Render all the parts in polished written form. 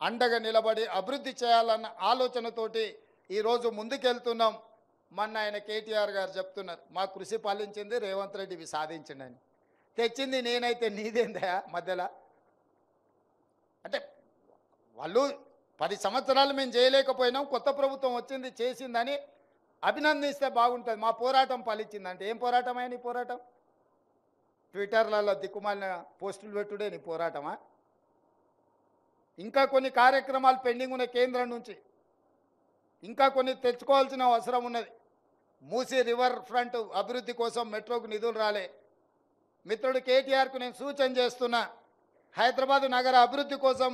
అండగా నిలబడి అభివృద్ధి చేయాలన్న ఆలోచనతోటి ఈరోజు ముందుకెళ్తున్నాం. మొన్న ఆయన కేటీఆర్ గారు చెప్తున్నారు, మా కృషి పాలించింది రేవంత్ రెడ్డి ఇవి సాధించిండని. తెచ్చింది నేనైతే నీదేందా మధ్యలో? అంటే వాళ్ళు 10 సంవత్సరాలు మేము చేయలేకపోయినాం, కొత్త ప్రభుత్వం వచ్చింది చేసిందని అభినందిస్తే బాగుంటుంది. మా పోరాటం ఫలించిందంటే ఏం పోరాటం నీ పోరాటం? ట్విట్టర్లలో దిక్కుమాలిన పోస్టులు పెట్టుడే నీ పోరాటమా? ఇంకా కొన్ని కార్యక్రమాలు పెండింగ్ ఉన్న కేంద్రం నుంచి ఇంకా కొన్ని తెచ్చుకోవాల్సిన అవసరం ఉన్నది. మూసీ రివర్ ఫ్రంట్ అభివృద్ధి కోసం మెట్రోకు నిధులు రాలే. మిత్రుడు కేటీఆర్కు నేను సూచన చేస్తున్నా, హైదరాబాద్ నగర అభివృద్ధి కోసం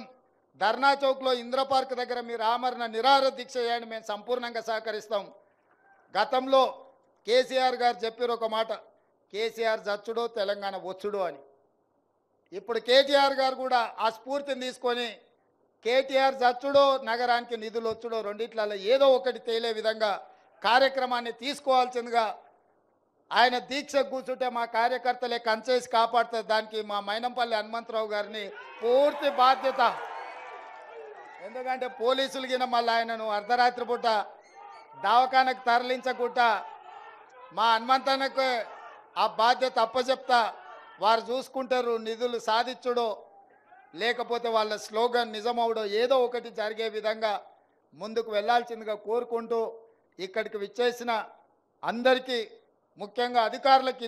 ధర్నా చౌక్లో ఇంద్ర పార్క్ దగ్గర మీరు ఆమరణ నిరాహార దీక్ష చేయండి, మేము సంపూర్ణంగా సహకరిస్తాం. గతంలో కేసీఆర్ గారు చెప్పారు ఒక మాట, కేసీఆర్ చచ్చుడో తెలంగాణ వచ్చుడో అని. ఇప్పుడు కేటీఆర్ గారు కూడా ఆ స్ఫూర్తిని తీసుకొని కేటీఆర్ చచ్చుడో నగరానికి నిధులు వచ్చుడో రెండిట్లలో ఏదో ఒకటి తేలే విధంగా కార్యక్రమాన్ని తీసుకోవాల్సిందిగా ఆయన దీక్ష కూర్చుంటే మా కార్యకర్తలే కంచేసి కాపాడుతుంది. దానికి మా మైనంపల్లి హనుమంతరావు గారిని పూర్తి బాధ్యత. ఎందుకంటే పోలీసులు గిన మళ్ళీ ఆయనను అర్ధరాత్రి పూట దవాఖానకు తరలించకుండా మా హనుమంతన్నకు ఆ బాధ్యత అప్పచెప్తా. వారు చూసుకుంటారు, నిధులు సాధించుడో లేకపోతే వాళ్ళ స్లోగన్ నిజమవుడో ఏదో ఒకటి జరిగే విధంగా ముందుకు వెళ్ళాల్సిందిగా కోరుకుంటూ ఇక్కడికి విచ్చేసిన అందరికీ, ముఖ్యంగా అధికారులకు